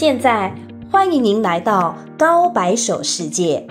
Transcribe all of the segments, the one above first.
现在欢迎您来到高白手世界。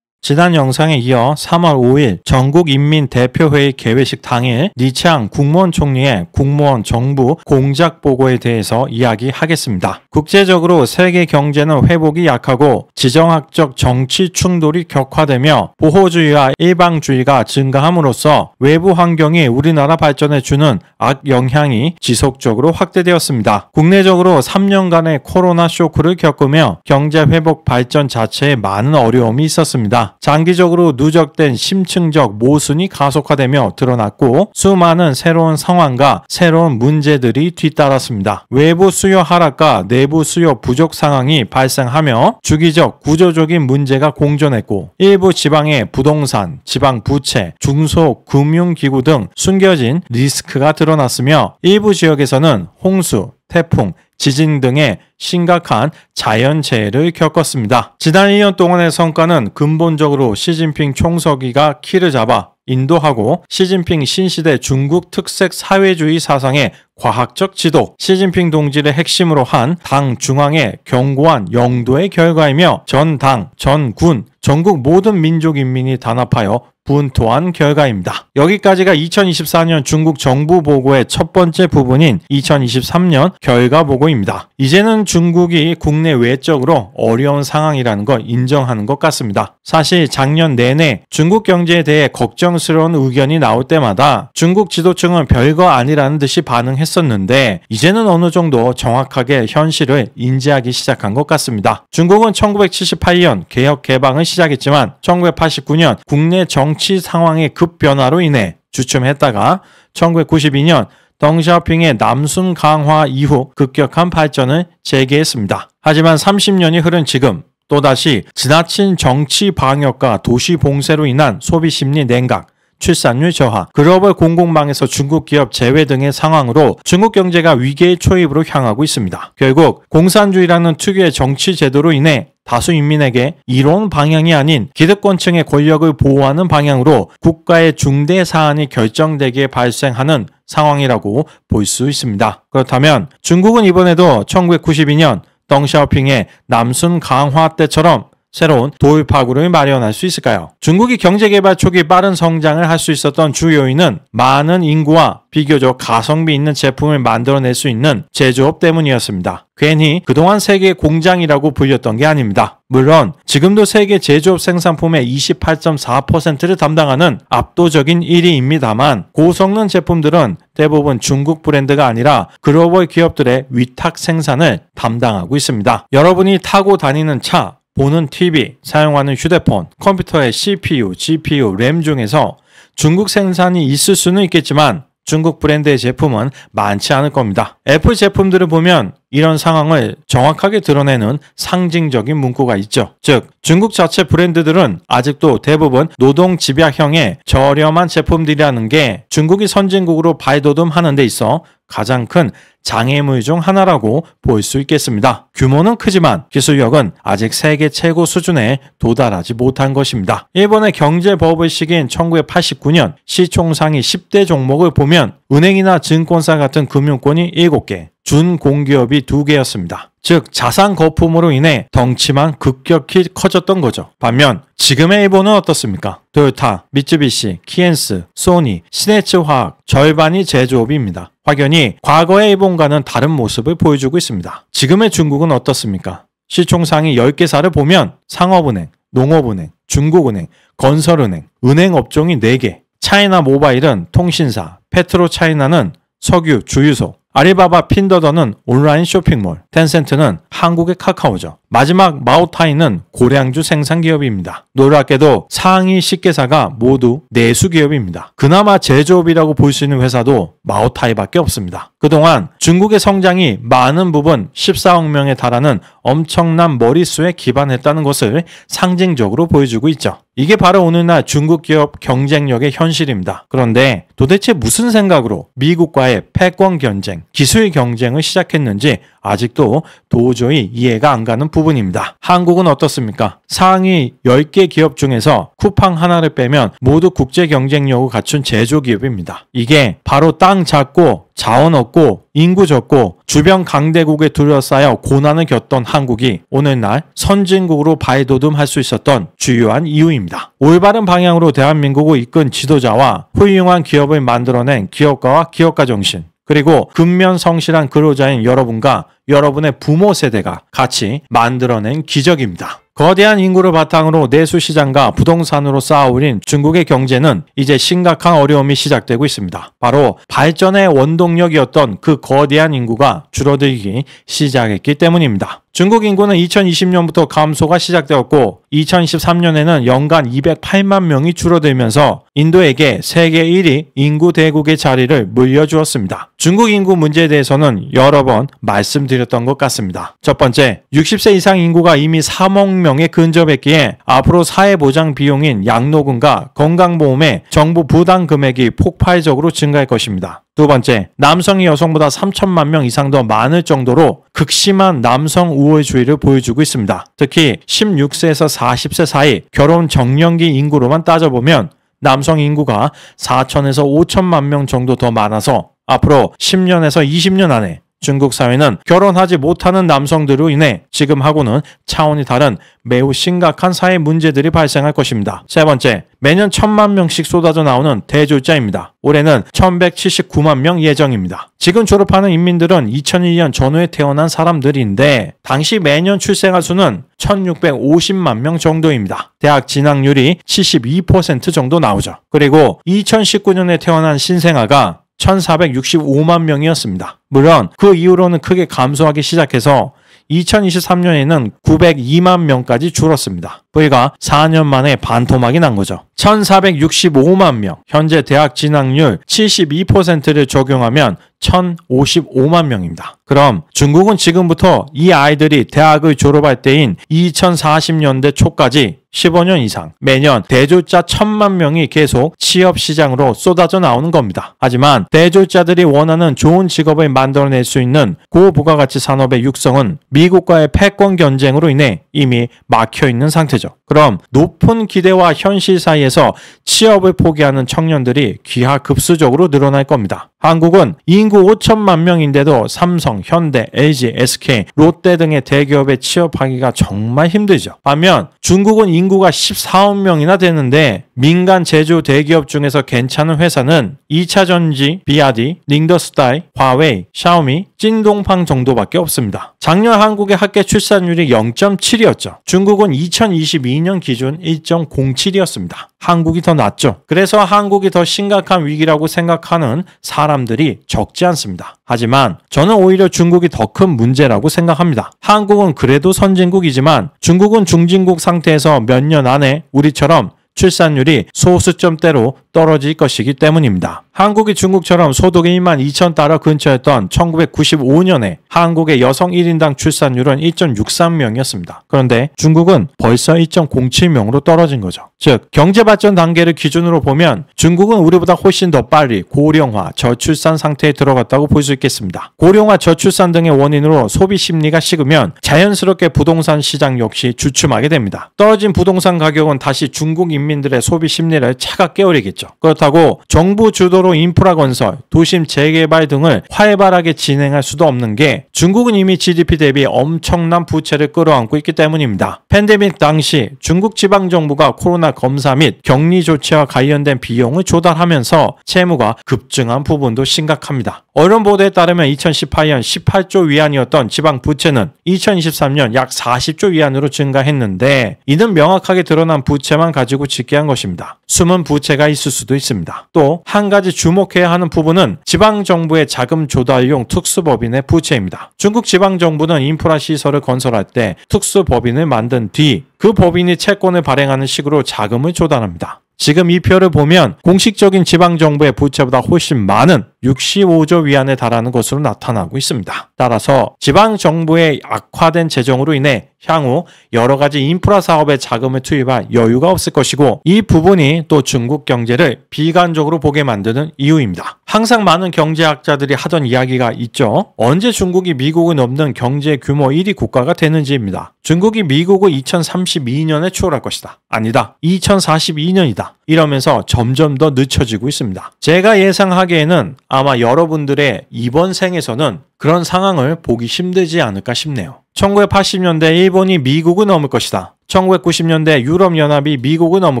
지난 영상에 이어 3월 5일 전국인민대표회의 개회식 당일 리창 국무원 총리의 국무원 정부 공작 보고에 대해서 이야기하겠습니다. 국제적으로 세계 경제는 회복이 약하고 지정학적 정치 충돌이 격화되며 보호주의와 일방주의가 증가함으로써 외부 환경이 우리나라 발전에 주는 악영향이 지속적으로 확대되었습니다. 국내적으로 3년간의 코로나 쇼크를 겪으며 경제 회복 발전 자체에 많은 어려움이 있었습니다. 장기적으로 누적된 심층적 모순이 가속화되며 드러났고 수많은 새로운 상황과 새로운 문제들이 뒤따랐습니다. 외부 수요 하락과 내부 수요 부족 상황이 발생하며 주기적 구조적인 문제가 공존했고 일부 지방의 부동산, 지방 부채, 중소금융기구 등 숨겨진 리스크가 드러났으며 일부 지역에서는 홍수, 태풍, 지진 등의 심각한 자연재해를 겪었습니다. 지난 2년 동안의 성과는 근본적으로 시진핑 총서기가 키를 잡아 인도하고 시진핑 신시대 중국 특색 사회주의 사상의 과학적 지도, 시진핑 동지를 핵심으로 한 당 중앙의 견고한 영도의 결과이며 전 당, 전 군, 전국 모든 민족인민이 단합하여 분토한 결과입니다. 여기까지가 2024년 중국 정부 보고의 첫 번째 부분인 2023년 결과 보고입니다. 이제는 중국이 국내 외적으로 어려운 상황이라는 걸 인정하는 것 같습니다. 사실 작년 내내 중국 경제에 대해 걱정스러운 의견이 나올 때마다 중국 지도층은 별거 아니라는 듯이 반응했었는데 이제는 어느 정도 정확하게 현실을 인지하기 시작한 것 같습니다. 중국은 1978년 개혁 개방을 시작했지만 1989년 국내 정치 상황의 급변화로 인해 주춤했다가 1992년 덩샤오핑의 남순 강화 이후 급격한 발전을 재개했습니다. 하지만 30년이 흐른 지금 또다시 지나친 정치 방역과 도시 봉쇄로 인한 소비 심리 냉각, 출산율 저하, 글로벌 공공망에서 중국 기업 제외 등의 상황으로 중국 경제가 위기의 초입으로 향하고 있습니다. 결국 공산주의라는 특유의 정치 제도로 인해 다수 인민에게 이로운 방향이 아닌 기득권층의 권력을 보호하는 방향으로 국가의 중대 사안이 결정되기에 발생하는 상황이라고 볼 수 있습니다. 그렇다면 중국은 이번에도 1992년 덩샤오핑의 남순 강화 때처럼 새로운 돌파구를 마련할 수 있을까요? 중국이 경제개발 초기 빠른 성장을 할 수 있었던 주 요인은 많은 인구와 비교적 가성비 있는 제품을 만들어낼 수 있는 제조업 때문이었습니다. 괜히 그동안 세계 공장이라고 불렸던 게 아닙니다. 물론 지금도 세계 제조업 생산품의 28.4%를 담당하는 압도적인 1위입니다만 고성능 제품들은 대부분 중국 브랜드가 아니라 글로벌 기업들의 위탁 생산을 담당하고 있습니다. 여러분이 타고 다니는 차, 보는 TV, 사용하는 휴대폰, 컴퓨터의 CPU, GPU, 램 중에서 중국 생산이 있을 수는 있겠지만 중국 브랜드의 제품은 많지 않을 겁니다. 애플 제품들을 보면 이런 상황을 정확하게 드러내는 상징적인 문구가 있죠. 즉, 중국 자체 브랜드들은 아직도 대부분 노동 집약형의 저렴한 제품들이라는 게 중국이 선진국으로 발돋움하는 데 있어 가장 큰 장애물 중 하나라고 볼 수 있겠습니다. 규모는 크지만 기술력은 아직 세계 최고 수준에 도달하지 못한 것입니다. 일본의 경제버블 시기인 1989년 시총상위 10대 종목을 보면 은행이나 증권사 같은 금융권이 7개, 준공기업이 2개였습니다. 즉 자산 거품으로 인해 덩치만 급격히 커졌던 거죠. 반면 지금의 일본은 어떻습니까? 토요타, 미쯔비시, 키엔스, 소니, 시네츠화학 절반이 제조업입니다. 확연히 과거의 일본과는 다른 모습을 보여주고 있습니다. 지금의 중국은 어떻습니까? 시총상위 10개사를 보면 상업은행, 농업은행, 중국은행, 건설은행, 은행 업종이 4개, 차이나 모바일은 통신사, 페트로차이나는 석유, 주유소, 알리바바 핀더더는 온라인 쇼핑몰, 텐센트는 한국의 카카오죠. 마지막 마오타이는 고량주 생산기업입니다. 놀랍게도 상위 10개사가 모두 내수기업입니다. 그나마 제조업이라고 볼 수 있는 회사도 마오타이밖에 없습니다. 그동안 중국의 성장이 많은 부분 14억 명에 달하는 엄청난 머릿수에 기반했다는 것을 상징적으로 보여주고 있죠. 이게 바로 오늘날 중국 기업 경쟁력의 현실입니다. 그런데 도대체 무슨 생각으로 미국과의 패권 경쟁, 기술 경쟁을 시작했는지 아직도 도저히 이해가 안 가는 부분입니다. 한국은 어떻습니까? 상위 10개 기업 중에서 쿠팡 하나를 빼면 모두 국제 경쟁력을 갖춘 제조기업입니다. 이게 바로 땅 작고 자원 없고 인구 적고 주변 강대국에 둘러싸여 고난을 겪던 한국이 오늘날 선진국으로 발돋움할 수 있었던 주요한 이유입니다. 올바른 방향으로 대한민국을 이끈 지도자와 훌륭한 기업을 만들어낸 기업가와 기업가 정신, 그리고 근면성실한 근로자인 여러분과 여러분의 부모 세대가 같이 만들어낸 기적입니다. 거대한 인구를 바탕으로 내수시장과 부동산으로 쌓아올린 중국의 경제는 이제 심각한 어려움이 시작되고 있습니다. 바로 발전의 원동력이었던 그 거대한 인구가 줄어들기 시작했기 때문입니다. 중국 인구는 2020년부터 감소가 시작되었고 2023년에는 연간 208만 명이 줄어들면서 인도에게 세계 1위 인구 대국의 자리를 물려주었습니다. 중국 인구 문제에 대해서는 여러 번 말씀드렸던 것 같습니다. 첫 번째, 60세 이상 인구가 이미 3억 명에 근접했기에 앞으로 사회보장 비용인 양로금과 건강보험의 정부 부담 금액이 폭발적으로 증가할 것입니다. 두 번째, 남성이 여성보다 3천만 명 이상 더 많을 정도로 극심한 남성 우월주의를 보여주고 있습니다. 특히 16세에서 40세 사이 결혼 정년기 인구로만 따져보면 남성 인구가 4천에서 5천만 명 정도 더 많아서 앞으로 10년에서 20년 안에 중국 사회는 결혼하지 못하는 남성들로 인해 지금하고는 차원이 다른 매우 심각한 사회 문제들이 발생할 것입니다. 세 번째, 매년 1,000만 명씩 쏟아져 나오는 대졸자입니다. 올해는 1,179만 명 예정입니다. 지금 졸업하는 인민들은 2001년 전후에 태어난 사람들인데 당시 매년 출생아 수는 1,650만 명 정도입니다. 대학 진학률이 72% 정도 나오죠. 그리고 2019년에 태어난 신생아가 1,465만 명이었습니다. 물론 그 이후로는 크게 감소하기 시작해서 2023년에는 902만 명까지 줄었습니다. 불과 4년 만에 반토막이 난 거죠. 1,465만 명, 현재 대학 진학률 72%를 적용하면 1,055만 명입니다. 그럼 중국은 지금부터 이 아이들이 대학을 졸업할 때인 2040년대 초까지 15년 이상 매년 대졸자 1,000만 명이 계속 취업시장으로 쏟아져 나오는 겁니다. 하지만 대졸자들이 원하는 좋은 직업을 만들어낼 수 있는 고부가가치 산업의 육성은 미국과의 패권 경쟁으로 인해 이미 막혀있는 상태죠. 그럼 높은 기대와 현실 사이에서 취업을 포기하는 청년들이 기하급수적으로 늘어날 겁니다. 한국은 인구 5천만 명인데도 삼성, 현대, LG, SK, 롯데 등의 대기업에 취업하기가 정말 힘들죠. 반면 중국은 인구가 14억 명이나 되는데 민간 제조 대기업 중에서 괜찮은 회사는 2차전지, 비아디, 링더스타일, 화웨이, 샤오미, 찐동팡 정도밖에 없습니다. 작년 한국의 학계 출산율이 0.7이었죠. 중국은 2022년 기준 1.07이었습니다. 한국이 더 낫죠. 그래서 한국이 더 심각한 위기라고 생각하는 사람들이 적지 않습니다. 하지만 저는 오히려 중국이 더 큰 문제라고 생각합니다. 한국은 그래도 선진국이지만 중국은 중진국 상태에서 몇 년 안에 우리처럼 출산율이 소수점대로 떨어질 것이기 때문입니다. 한국이 중국처럼 소득이 12,000달러 근처였던 1995년에 한국의 여성 1인당 출산율은 1.63명이었습니다. 그런데 중국은 벌써 1.07명으로 떨어진 거죠. 즉 경제발전 단계를 기준으로 보면 중국은 우리보다 훨씬 더 빨리 고령화, 저출산 상태에 들어갔다고 볼 수 있겠습니다. 고령화, 저출산 등의 원인으로 소비 심리가 식으면 자연스럽게 부동산 시장 역시 주춤하게 됩니다. 떨어진 부동산 가격은 다시 중국 인민들의 소비 심리를 차갑게 어리겠죠. 그렇다고 정부 주도로 인프라 건설, 도심 재개발 등을 활발하게 진행할 수도 없는 게 중국은 이미 GDP 대비 엄청난 부채를 끌어안고 있기 때문입니다. 팬데믹 당시 중국 지방정부가 코로나 검사 및 격리 조치와 관련된 비용을 조달하면서 채무가 급증한 부분도 심각합니다. 언론 보도에 따르면 2018년 18조 위안이었던 지방 부채는 2023년 약 40조 위안으로 증가했는데 이는 명확하게 드러난 부채만 가지고 집계한 것입니다. 숨은 부채가 있을 수도 있습니다. 또 한 가지 주목해야 하는 부분은 지방정부의 자금 조달용 특수법인의 부채입니다. 중국 지방정부는 인프라 시설을 건설할 때 특수법인을 만든 뒤 그 법인이 채권을 발행하는 식으로 자금을 조달합니다. 지금 이 표를 보면 공식적인 지방정부의 부채보다 훨씬 많은 65조 위안에 달하는 것으로 나타나고 있습니다. 따라서 지방정부의 악화된 재정으로 인해 향후 여러 가지 인프라 사업에 자금을 투입할 여유가 없을 것이고 이 부분이 또 중국 경제를 비관적으로 보게 만드는 이유입니다. 항상 많은 경제학자들이 하던 이야기가 있죠. 언제 중국이 미국을 넘는 경제 규모 1위 국가가 되는지입니다. 중국이 미국을 2032년에 추월할 것이다. 아니다. 2042년이다. 이러면서 점점 더 늦춰지고 있습니다. 제가 예상하기에는 아마 여러분들의 이번 생에서는 그런 상황을 보기 힘들지 않을까 싶네요. 1980년대 일본이 미국을 넘을 것이다. 1990년대 유럽연합이 미국을 넘을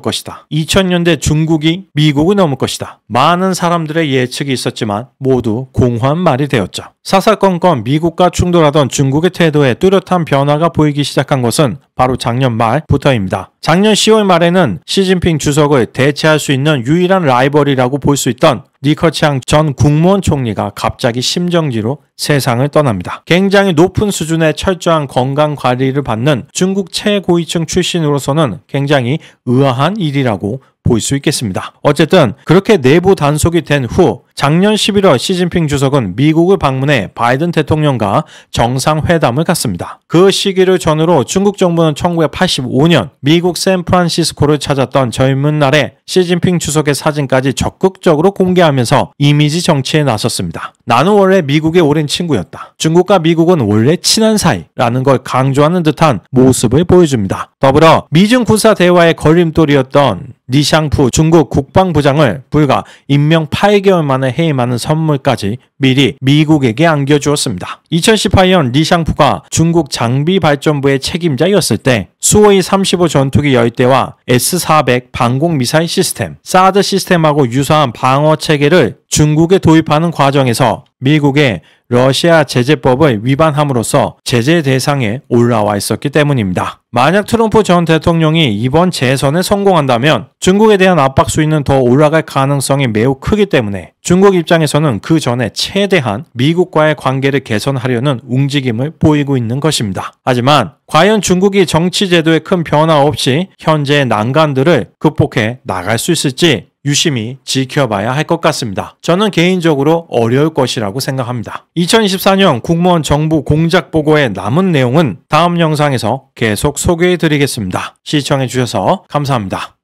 것이다. 2000년대 중국이 미국을 넘을 것이다. 많은 사람들의 예측이 있었지만 모두 공허한 말이 되었죠. 사사건건 미국과 충돌하던 중국의 태도에 뚜렷한 변화가 보이기 시작한 것은 바로 작년 말부터입니다. 작년 10월 말에는 시진핑 주석을 대체할 수 있는 유일한 라이벌이라고 볼 수 있던 리커치앙 전 국무원 총리가 갑자기 심정지로 세상을 떠납니다. 굉장히 높은 수준의 철저한 건강 관리를 받는 중국 최고위층 출신으로서는 굉장히 의아한 일이라고 볼 수 있겠습니다. 어쨌든 그렇게 내부 단속이 된 후 작년 11월 시진핑 주석은 미국을 방문해 바이든 대통령과 정상회담을 갖습니다. 그 시기를 전후로 중국 정부는 1985년 미국 샌프란시스코를 찾았던 젊은 날에 시진핑 주석의 사진까지 적극적으로 공개하면서 이미지 정치에 나섰습니다. 나는 원래 미국의 오랜 친구였다. 중국과 미국은 원래 친한 사이라는 걸 강조하는 듯한 모습을 보여줍니다. 더불어 미중 군사 대화의 걸림돌이었던 리샹푸 중국 국방부장을 불과 임명 8개월 만에 해임하는 선물까지 미리 미국에게 안겨주었습니다. 2018년 리샹푸가 중국 장비발전부의 책임자였을 때 수호이 35 전투기 열대와 S-400 방공미사일 시스템, 사드 시스템하고 유사한 방어체계를 중국에 도입하는 과정에서 미국의 러시아 제재법을 위반함으로써 제재 대상에 올라와 있었기 때문입니다. 만약 트럼프 전 대통령이 이번 재선에 성공한다면 중국에 대한 압박 수위는 더 올라갈 가능성이 매우 크기 때문에 중국 입장에서는 그 전에 최대한 미국과의 관계를 개선하려는 움직임을 보이고 있는 것입니다. 하지만 과연 중국이 정치 제도에 큰 변화 없이 현재의 난관들을 극복해 나갈 수 있을지 유심히 지켜봐야 할 것 같습니다. 저는 개인적으로 어려울 것이라고 생각합니다. 2024년 국무원 정부 공작 보고의 남은 내용은 다음 영상에서 계속 소개해 드리겠습니다. 시청해 주셔서 감사합니다.